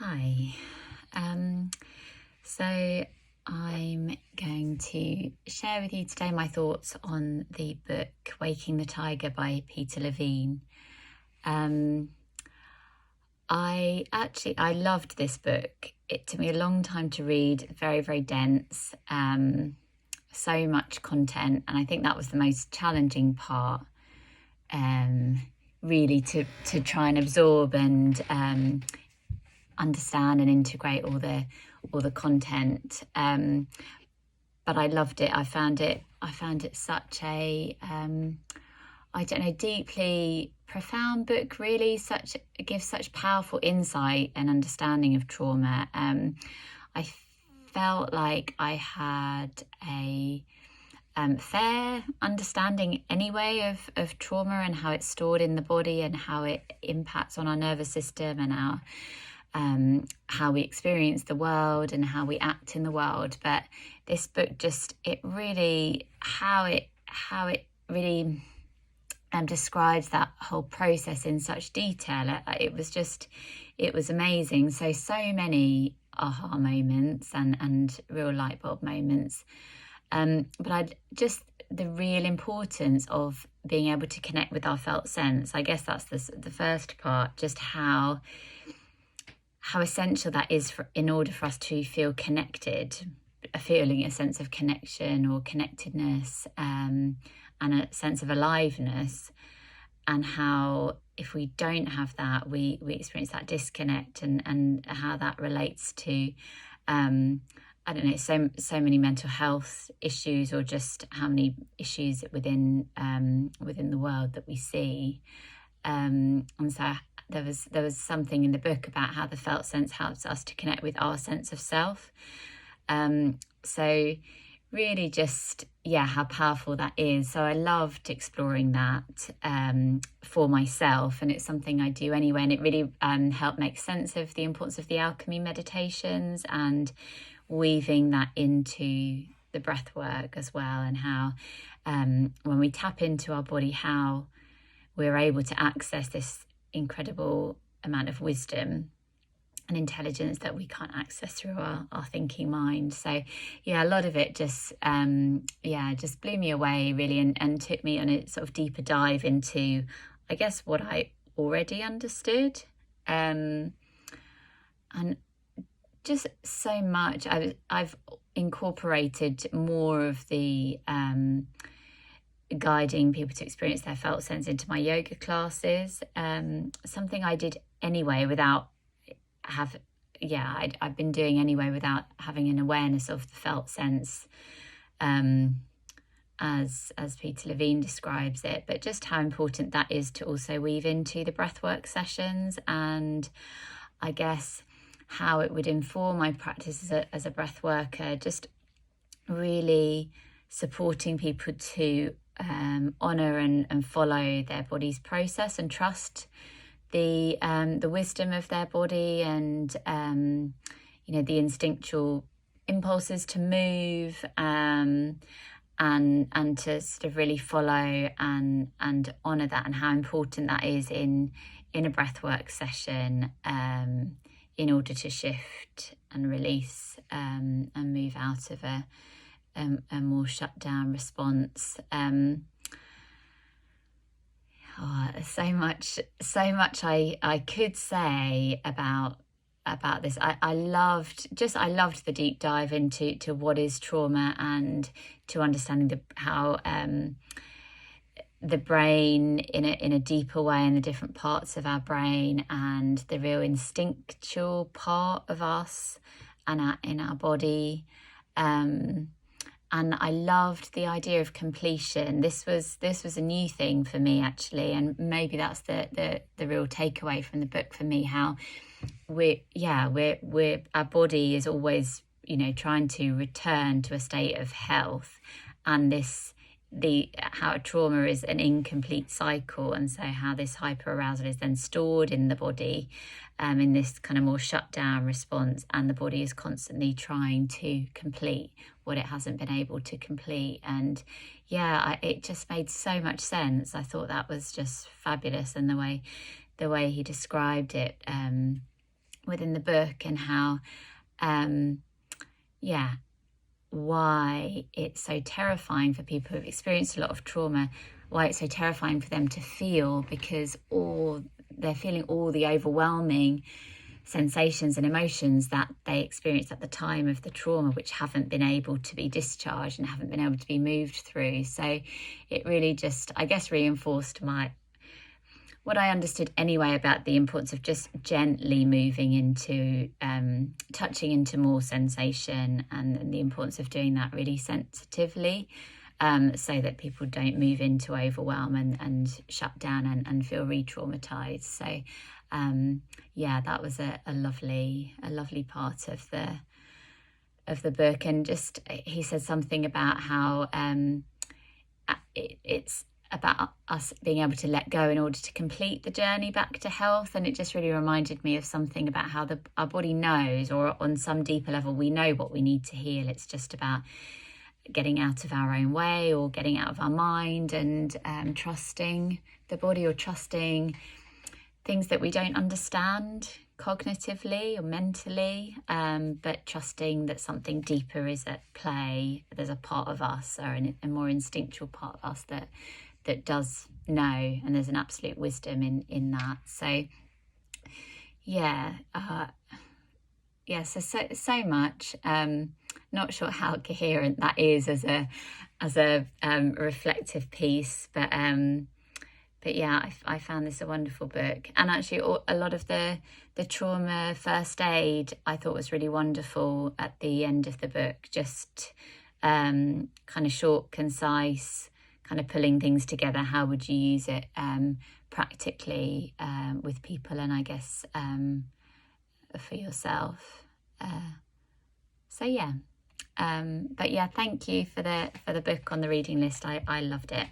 Hi. So I'm going to share with you today my thoughts on the book Waking the Tiger by Peter Levine. I loved this book. It took me a long time to read, very, very dense, so much content. And I think that was the most challenging part, really to try and absorb and understand and integrate all the content. But I loved it. I found it such a deeply profound book, really. It gives such powerful insight and understanding of trauma. I felt like I had a fair understanding anyway of trauma and how it's stored in the body and how it impacts on our nervous system and how we experience the world and how we act in the world. But this book how it really describes that whole process in such detail. It was amazing. So many aha moments and real light bulb moments. But the real importance of being able to connect with our felt sense. I guess that's the first part, just how essential that is in order for us to feel connected, feeling a sense of connection or connectedness, and a sense of aliveness, and how if we don't have that, we experience that disconnect, and how that relates to so many mental health issues, or just how many issues within the world that we see. And so there was something in the book about how the felt sense helps us to connect with our sense of self. So really just, how powerful that is. So I loved exploring that for myself, and it's something I do anyway. And it really helped make sense of the importance of the alchemy meditations and weaving that into the breath work as well, and how when we tap into our body, how we're able to access this incredible amount of wisdom and intelligence that we can't access through our thinking mind. So a lot of it just blew me away, really, and took me on a sort of deeper dive into, I guess, what I already understood, and just so much. I've incorporated more of the guiding people to experience their felt sense into my yoga classes, something I did anyway I've been doing anyway without having an awareness of the felt sense, as Peter Levine describes it, but just how important that is to also weave into the breathwork sessions, and I guess how it would inform my practice as a breath worker, just really supporting people to honour and follow their body's process and trust the wisdom of their body, and the instinctual impulses to move, and to sort of really follow and honour that, and how important that is in a breathwork session, in order to shift and release and move out of a more shut down response. So much I could say about this. I loved the deep dive into what is trauma, and to understanding how the brain in a deeper way, in the different parts of our brain, and the real instinctual part of us and in our body. And I loved the idea of completion. This was a new thing for me, actually, and maybe that's the real takeaway from the book for me. How our body is always trying to return to a state of health, and how trauma is an incomplete cycle, and so how this hyperarousal is then stored in the body, in this kind of more shut down response, and the body is constantly trying to complete what it hasn't been able to complete. And it just made so much sense. I thought that was just fabulous, and the way he described it within the book, and how why it's so terrifying for people who've experienced a lot of trauma, why it's so terrifying for them to feel, because they're feeling all the overwhelming sensations and emotions that they experienced at the time of the trauma, which haven't been able to be discharged and haven't been able to be moved through. So it really just, I guess, reinforced what I understood anyway about the importance of just gently moving into, touching into more sensation, and the importance of doing that really sensitively, so that people don't move into overwhelm and shut down and feel re-traumatized. So that was a lovely part of the book. And just, he said something about how it's about us being able to let go in order to complete the journey back to health. And it just really reminded me of something about how our body knows, or on some deeper level we know what we need to heal. It's just about getting out of our own way, or getting out of our mind, and trusting the body, or trusting things that we don't understand cognitively or mentally, but trusting that something deeper is at play. There's a part of us, or a more instinctual part of us that does know, and there's an absolute wisdom in that. So so much. Not sure how coherent that is as a reflective piece, but yeah, I found this a wonderful book. And actually a lot of the trauma first aid I thought was really wonderful at the end of the book. Just kind of short, concise, kind of pulling things together. How would you use it practically with people, and I guess for yourself. But yeah, thank you for the book on the reading list. I loved it.